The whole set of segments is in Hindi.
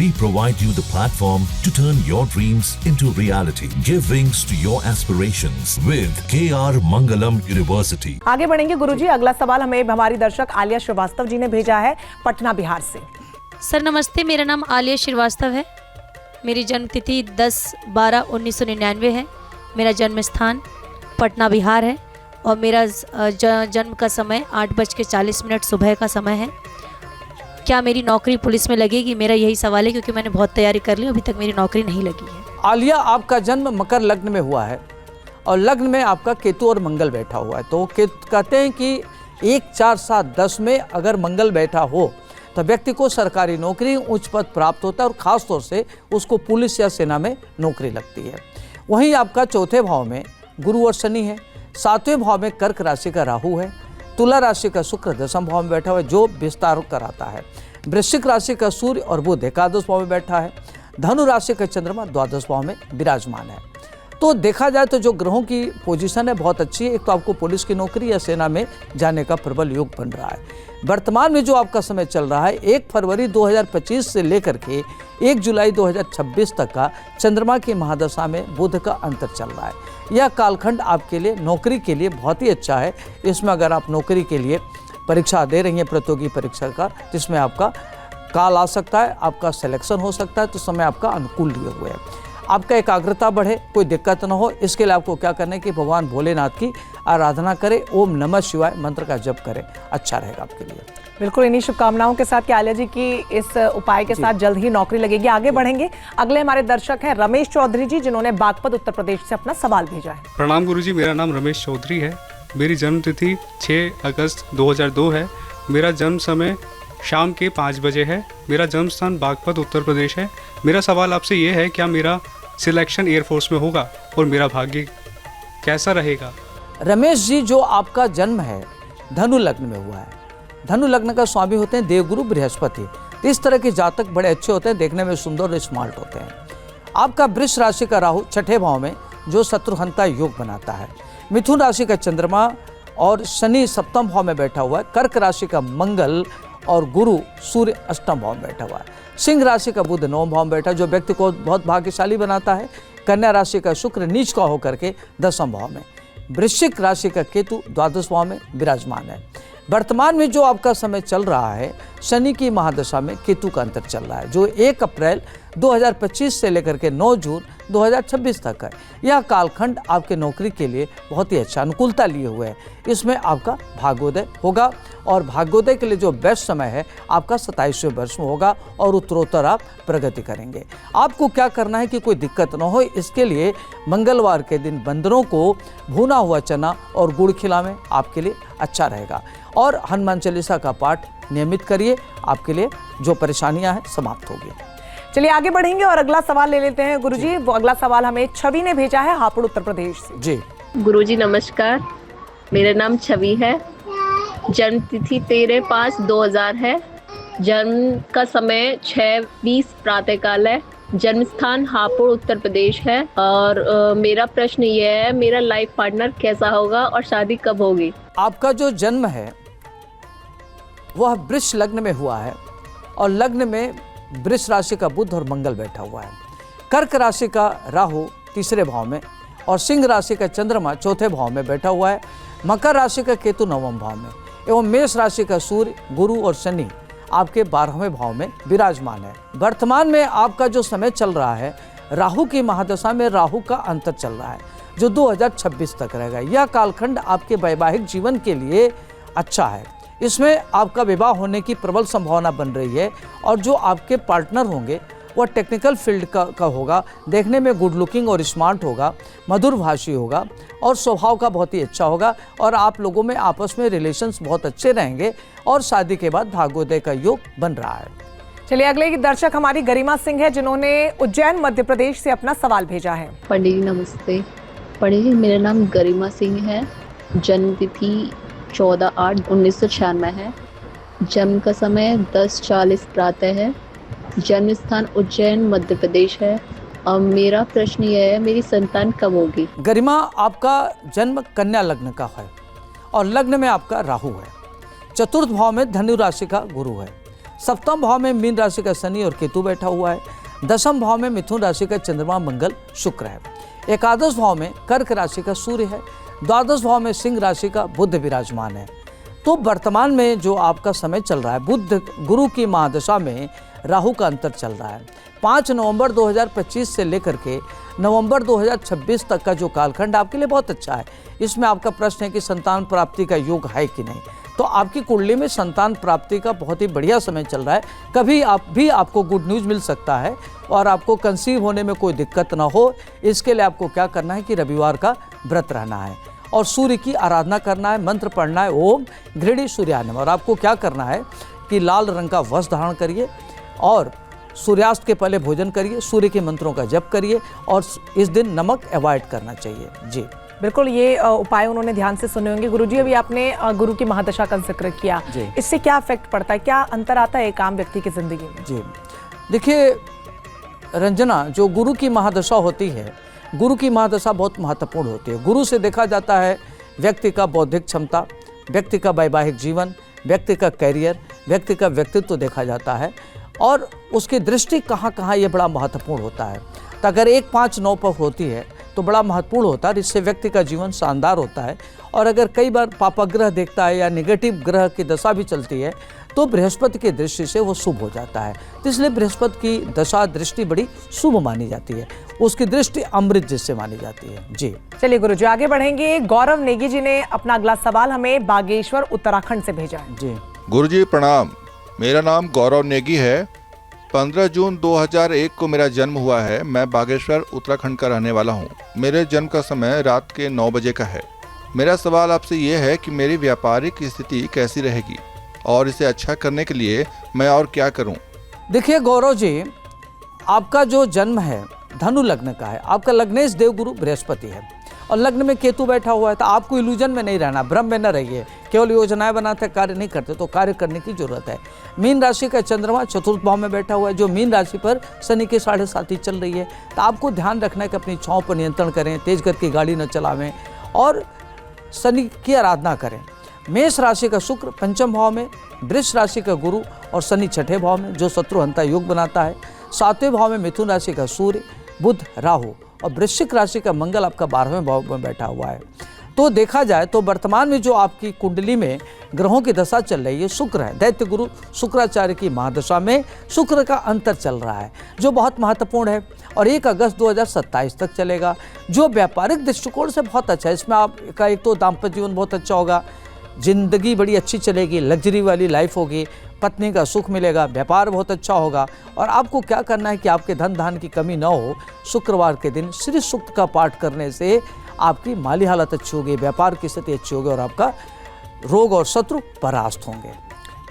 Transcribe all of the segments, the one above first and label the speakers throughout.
Speaker 1: We provide you the platform to turn your dreams into reality. Give wings to your aspirations with KR Mangalam University.
Speaker 2: आगे बढ़ेंगे गुरुजी। अगला सवाल हमें हमारी दर्शक आलिया श्रीवास्तव जी ने भेजा है पटना बिहार से।
Speaker 3: सर नमस्ते, मेरा नाम आलिया श्रीवास्तव है। मेरी जन्म तिथि 10/12/1999 है। मेरा जन्म स्थान पटना बिहार है और मेरा जन्म का समय 8:40 सुबह का समय है। क्या मेरी नौकरी पुलिस में लगेगी? मेरा यही सवाल है क्योंकि मैंने बहुत तैयारी कर ली, अभी तक मेरी नौकरी नहीं लगी है।
Speaker 4: आलिया, आपका जन्म मकर लग्न में हुआ है और लग्न में आपका केतु और मंगल बैठा हुआ है। तो कहते हैं कि 1, 4, 7, 10 में अगर मंगल बैठा हो तो व्यक्ति को सरकारी नौकरी, उच्च पद प्राप्त होता है और ख़ास तौर से उसको पुलिस या सेना में नौकरी लगती है। वहीं आपका चौथे भाव में गुरु और शनि है, 7वें भाव में कर्क राशि का राहु है, तुला राशि का शुक्र 10वें भाव में बैठा हुआ है जो विस्तार कराता है, वृश्चिक राशि का सूर्य और बुध एकादश भाव में बैठा है, धनु राशि का चंद्रमा द्वादश भाव में विराजमान है। तो देखा जाए तो जो ग्रहों की पोजीशन है बहुत अच्छी है। एक तो आपको पुलिस की नौकरी या सेना में जाने का प्रबल योग बन रहा है। वर्तमान में जो आपका समय चल रहा है 1 फरवरी 2025 से लेकर के 1 जुलाई 2026 तक का चंद्रमा की महादशा में बुध का अंतर चल रहा है। यह कालखंड आपके लिए नौकरी के लिए बहुत ही अच्छा है। इसमें अगर आप नौकरी के लिए परीक्षा दे रही हैं, प्रतियोगी परीक्षा का, जिसमें आपका काल आ सकता है, आपका सिलेक्शन हो सकता है, तो समय आपका अनुकूल लिए हुए है। आपका एकाग्रता बढ़े, कोई दिक्कत न हो, इसके लिए आपको क्या करना है कि भगवान भोलेनाथ की आराधना करें, ओम नमः शिवाय मंत्र का जप करें, अच्छा रहेगा आपके लिए।
Speaker 2: बिल्कुल, इन्हीं शुभकामनाओं के साथ कि आलिया जी की इस उपाय के साथ जल्द ही नौकरी लगेगी। आगे बढ़ेंगे। अगले हमारे दर्शक हैं रमेश चौधरी जी, जिन्होंने बागपत उत्तर प्रदेश से अपना सवाल भेजा है।
Speaker 5: प्रणाम गुरुजी, मेरा नाम रमेश चौधरी है। मेरी जन्म तिथि 6 अगस्त 2002 है। मेरा जन्म समय शाम के 5 बजे है। मेरा जन्म स्थान बागपत उत्तर प्रदेश है। मेरा सवाल आपसे ये है, क्या मेरा सिलेक्शन एयरफोर्स में होगा और मेरा भाग्य कैसा रहेगा?
Speaker 4: रमेश जी, जो आपका जन्म है धनु लग्न में हुआ है। धनु लग्न का स्वामी होते हैं देवगुरु बृहस्पति। तो इस तरह के जातक बड़े अच्छे होते हैं, देखने में सुंदर और स्मार्ट होते हैं। आपका वृष राशि का राहु 6ठे भाव में जो शत्रुहंता योग बनाता है, मिथुन राशि का चंद्रमा और शनि 7वें भाव में बैठा हुआ है, कर्क राशि का मंगल और गुरु सूर्य 8वें भाव में बैठा हुआ है, सिंह राशि का बुध 9वें भाव में बैठा जो व्यक्ति को बहुत भाग्यशाली बनाता है, कन्या राशि का शुक्र नीच का होकर के 10वें भाव में, वृश्चिक राशि का केतु द्वादश भाव में विराजमान है। वर्तमान में जो आपका समय चल रहा है शनि की महादशा में केतु का अंतर चल रहा है जो 1 अप्रैल 2025 से लेकर के 9 जून 2026 तक है। यह कालखंड आपके नौकरी के लिए बहुत ही अच्छा अनुकूलता लिए हुए है। इसमें आपका भाग्योदय होगा और भाग्योदय के लिए जो बेस्ट समय है आपका 27वें वर्ष में होगा और उत्तरोत्तर आप प्रगति करेंगे। आपको क्या करना है कि कोई दिक्कत न हो, इसके लिए मंगलवार के दिन बंदरों को भुना हुआ चना और गुड़ खिलावें, आपके लिए अच्छा रहेगा। और हनुमान चालीसा का पाठ नियमित करिए, आपके लिए जो परेशानियां हैं समाप्त होगी।
Speaker 2: चलिए आगे बढ़ेंगे और अगला सवाल ले लेते हैं गुरुजी। वो अगला सवाल हमें छवि ने भेजा है हापुड़ उत्तर प्रदेश से।
Speaker 4: जी
Speaker 6: गुरुजी नमस्कार, मेरा नाम छवि है। जन्म तिथि 13/5/2000 है। जन्म का समय 6:20 प्रातःकाल है। जन्म स्थान हापुड़ उत्तर प्रदेश है। और मेरा प्रश्न ये है, मेरा लाइफ पार्टनर कैसा होगा और शादी कब होगी?
Speaker 4: आपका जो जन्म है वह वृष लग्न में हुआ है और लग्न में वृष राशि का बुध और मंगल बैठा हुआ है। कर्क राशि का राहु 3रे भाव में और सिंह राशि का चंद्रमा 4थे भाव में बैठा हुआ है। मकर राशि का केतु 9वें भाव में एवं मेष राशि का सूर्य, गुरु और शनि आपके 12वें भाव में विराजमान है। वर्तमान में आपका जो समय चल रहा है राहु की महादशा में राहु का अंतर चल रहा है जो 2026 तक रहेगा। यह कालखंड आपके वैवाहिक जीवन के लिए अच्छा है। इसमें आपका विवाह होने की प्रबल संभावना बन रही है और जो आपके पार्टनर होंगे वह टेक्निकल फील्ड का होगा, देखने में गुड लुकिंग और स्मार्ट होगा, मधुर भाषी होगा और स्वभाव का बहुत ही अच्छा होगा और आप लोगों में आपस में रिलेशंस बहुत अच्छे रहेंगे और शादी के बाद भाग्योदय का योग बन रहा है।
Speaker 2: चलिए अगले की दर्शक हमारी गरिमा सिंह है जिन्होंने उज्जैन मध्य प्रदेश से अपना सवाल भेजा है।
Speaker 6: पंडित जी नमस्ते। पंडित जी मेरा नाम गरिमा सिंह है। जन्म तिथि 14/8/1996 है। जन्म का समय 10:40 प्रातः है। जन्म स्थान उज्जैन मध्य प्रदेश है। अब मेरा प्रश्न यह है, मेरी संतान कब होगी?
Speaker 4: गरिमा, आपका जन्म कन्या लग्न का है और लग्न में आपका राहु है। चतुर्थ भाव में धनु राशि का गुरु है। सप्तम भाव में मीन राशि का शनि और केतु बैठा हुआ है। दसम भाव में मिथुन राशि का चंद्रमा मंगल शुक्र है। एकादश भाव में कर्क राशि का सूर्य है। द्वादश भाव में सिंह राशि का बुध विराजमान है। तो वर्तमान में जो आपका समय चल रहा है, बुध गुरु की महादशा में राहु का अंतर चल रहा है। 5 नवंबर 2025 से लेकर के नवंबर 2026 तक का जो कालखंड आपके लिए बहुत अच्छा है। इसमें आपका प्रश्न है कि संतान प्राप्ति का योग है कि नहीं, तो आपकी कुंडली में संतान प्राप्ति का बहुत ही बढ़िया समय चल रहा है। कभी आपको गुड न्यूज़ मिल सकता है और आपको कंसीव होने में कोई दिक्कत ना हो, इसके लिए आपको क्या करना है कि रविवार का व्रत रहना है और सूर्य की आराधना करना है, मंत्र पढ़ना है, ओम घृणी सूर्याय नमः। और आपको क्या करना है कि लाल रंग का वस्त्र धारण करिए और सूर्यास्त के पहले भोजन करिए, सूर्य के मंत्रों का जप करिए और इस दिन नमक अवॉइड करना चाहिए। जी
Speaker 2: बिल्कुल, ये उपाय उन्होंने ध्यान से सुने होंगे। गुरुजी, अभी आपने गुरु की महादशा का जिक्र किया, इससे क्या इफेक्ट पड़ता है, क्या अंतर आता है एक आम व्यक्ति की जिंदगी में?
Speaker 4: जी देखिए रंजना, जो गुरु की महादशा होती है, गुरु की महादशा बहुत महत्वपूर्ण होती है। गुरु से देखा जाता है व्यक्ति का बौद्धिक क्षमता, व्यक्ति का वैवाहिक जीवन, व्यक्ति का कैरियर, व्यक्ति का व्यक्तित्व देखा जाता है और उसकी दृष्टि कहाँ कहाँ ये बड़ा महत्वपूर्ण होता है। तो अगर 1, 5, 9 पर होती है तो बड़ा महत्वपूर्ण होता है, इससे व्यक्ति का जीवन शानदार होता है। और अगर कई बार पापाग्रह देखता है या निगेटिव ग्रह की दशा भी चलती है तो बृहस्पति की दृष्टि से वो शुभ हो जाता है। तो इसलिए बृहस्पति की दशा दृष्टि बड़ी शुभ मानी जाती है, उसकी दृष्टि अमृत जिससे मानी जाती है। जी
Speaker 2: चलिए गुरुजी, आगे बढ़ेंगे। गौरव नेगी जी ने अपना अगला सवाल हमें बागेश्वर उत्तराखंड से भेजा है।
Speaker 4: जी
Speaker 7: गुरुजी प्रणाम, मेरा नाम गौरव नेगी है। 15 जून 2001 को मेरा जन्म हुआ है। मैं बागेश्वर उत्तराखंड का रहने वाला हूँ। मेरे जन्म का समय रात के 9 बजे का है। मेरा सवाल आपसे ये है कि मेरी व्यापारिक स्थिति कैसी रहेगी और इसे अच्छा करने के लिए मैं और क्या करूं?
Speaker 4: देखिए गौरव जी, आपका जो जन्म है धनु लग्न का है। आपका लग्नेश देवगुरु बृहस्पति है और लग्न में केतु बैठा हुआ है। तो आपको इल्यूजन में नहीं रहना, भ्रम में न रहिए। केवल योजनाएं बनाते कार्य नहीं करते, तो कार्य करने की जरूरत है। मीन राशि का चंद्रमा चतुर्थ भाव में बैठा हुआ है, जो मीन राशि पर शनि के 7.5 चल रही है। तो आपको ध्यान रखना है कि अपनी छाँव पर नियंत्रण करें, तेज गति की गाड़ी न चलावें और शनि की आराधना करें। मेष राशि का शुक्र पंचम भाव में, वृष राशि का गुरु और शनि छठे भाव में, जो शत्रुहंता योग बनाता है। 7वें भाव में मिथुन राशि का सूर्य, बुध, राहु और वृश्चिक राशि का मंगल आपका 12वें भाव में बैठा हुआ है। तो देखा जाए तो वर्तमान में जो आपकी कुंडली में ग्रहों की दशा चल रही है, शुक्र है। दैत्य गुरु शुक्राचार्य की महादशा में शुक्र का अंतर चल रहा है, जो बहुत महत्वपूर्ण है और 1 अगस्त 2027 तक चलेगा, जो व्यापारिक दृष्टिकोण से बहुत अच्छा है। इसमें आपका एक तो दाम्पत्य जीवन बहुत अच्छा होगा, जिंदगी बड़ी अच्छी चलेगी, लग्जरी वाली लाइफ होगी, पत्नी का सुख मिलेगा, व्यापार बहुत अच्छा होगा। और आपको क्या करना है कि आपके धन धान की कमी न हो। शुक्रवार के दिन श्री सूक्त का पाठ करने से आपकी माली हालत अच्छी होगी, व्यापार की स्थिति अच्छी होगी और आपका रोग और शत्रु परास्त होंगे।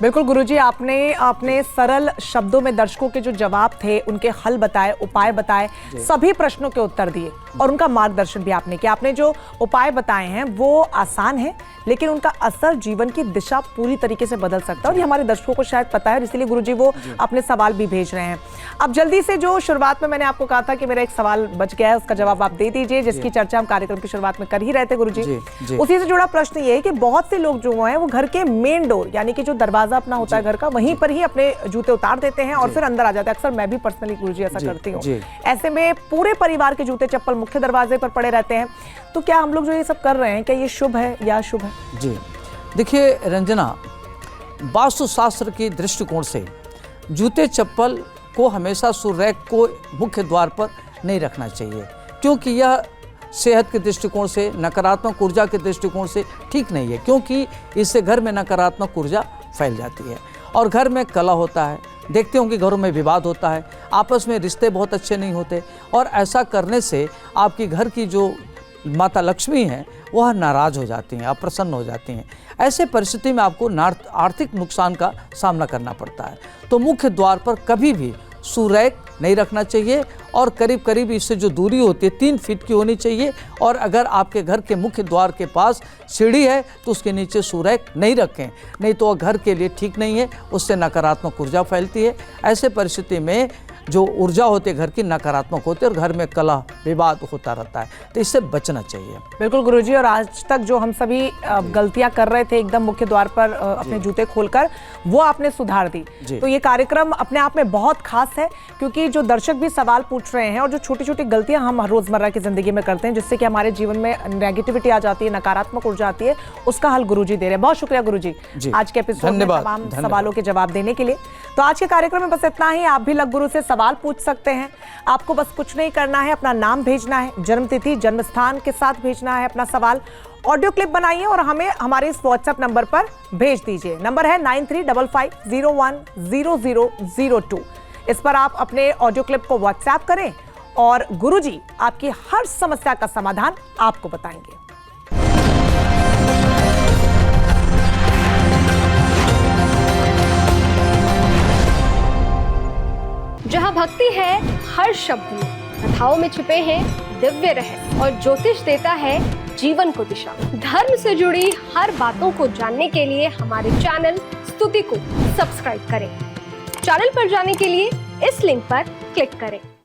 Speaker 2: बिल्कुल गुरुजी, आपने सरल शब्दों में दर्शकों के जो जवाब थे उनके हल बताए, उपाय बताए, सभी प्रश्नों के उत्तर दिए और उनका मार्गदर्शन भी आपने किया। आपने जो उपाय बताए हैं वो आसान है, लेकिन उनका असर जीवन की दिशा पूरी तरीके से बदल सकता है और ये हमारे दर्शकों को शायद पता है, इसलिए गुरुजी वो अपने सवाल भी भेज रहे हैं। अब जल्दी से, जो शुरुआत में मैंने आपको कहा था कि मेरा एक सवाल बच गया है, उसका जवाब आप दे दीजिए, जिसकी चर्चा हम कार्यक्रम की शुरुआत में कर ही रहे थे गुरुजी। उसी से जुड़ा प्रश्न ये है कि बहुत से लोग जो हैं वो घर के मेन डोर, यानी कि जो दरवाजा अपना होता है घर का, वहीं पर ही अपने जूते उतार देते हैं और फिर अंदर आ जाते हैं। अक्सर मैं भी पर्सनली गुरुजी ऐसा करती हूँ। ऐसे में पूरे परिवार के जूते चप्पल मुख्य दरवाजे पर पड़े रहते हैं। तो क्या हम लोग जो ये सब कर रहे हैं, क्या ये शुभ है या अशुभ है?
Speaker 4: जी देखिए रंजना, वास्तुशास्त्र की दृष्टिकोण से जूते चप्पल को हमेशा सूर्य को मुख्य द्वार पर नहीं रखना चाहिए, क्योंकि यह सेहत के दृष्टिकोण से, नकारात्मक ऊर्जा के दृष्टिकोण से ठीक नहीं है, क्योंकि इससे घर में नकारात्मक ऊर्जा फैल जाती है और घर में कलह होता है। देखते होंगे घरों में विवाद होता है, आपस में रिश्ते बहुत अच्छे नहीं होते और ऐसा करने से आपकी घर की जो माता लक्ष्मी हैं वह नाराज हो जाती हैं, अप्रसन्न हो जाती हैं। ऐसे परिस्थिति में आपको आर्थिक नुकसान का सामना करना पड़ता है। तो मुख्य द्वार पर कभी भी सूर्य नहीं रखना चाहिए और करीब करीब इससे जो दूरी होती है 3 फीट की होनी चाहिए। और अगर आपके घर के मुख्य द्वार के पास सीढ़ी है तो उसके नीचे सूर्य नहीं रखें, नहीं तो वह घर के लिए ठीक नहीं है, उससे नकारात्मक ऊर्जा फैलती है। ऐसे परिस्थिति में जो ऊर्जा होती है घर की नकारात्मक होती है और घर में कलह विवाद होता रहता है, तो इससे बचना चाहिए।
Speaker 2: बिल्कुल गुरुजी, और आज तक जो हम सभी गलतियां कर रहे थे एकदम मुख्य द्वार पर अपने जूते खोलकर, वो आपने सुधार दी। तो ये कार्यक्रम अपने आप में बहुत खास है, क्योंकि जो दर्शक भी सवाल पूछ रहे हैं और जो छोटी छोटी गलतियां हम रोजमर्रा की जिंदगी में करते हैं जिससे कि हमारे जीवन में नेगेटिविटी आ जाती है, नकारात्मक ऊर्जा आती है, उसका हल गुरुजी दे रहे हैं। बहुत शुक्रिया गुरुजी आज के एपिसोड में तमाम सवालों के जवाब देने के लिए। तो आज के कार्यक्रम में बस इतना ही। आप भी लग गुरु से सवाल पूछ सकते हैं। आपको बस कुछ नहीं करना है, अपना नाम भेजना है, जन्मतिथि जन्म स्थान के साथ भेजना है अपना सवाल, ऑडियो क्लिप बनाइए और हमें हमारे इस व्हाट्सएप नंबर पर भेज दीजिए। नंबर है 9355010002। इस पर आप अपने ऑडियो क्लिप को व्हाट्सएप करें और गुरुजी आपकी हर समस्या का समाधान आपको बताएंगे।
Speaker 8: जहाँ भक्ति है हर शब्द में, कथाओं में छुपे हैं दिव्य रहस्य और ज्योतिष देता है जीवन को दिशा। धर्म से जुड़ी हर बातों को जानने के लिए हमारे चैनल स्तुति को सब्सक्राइब करें। चैनल पर जाने के लिए इस लिंक पर क्लिक करें।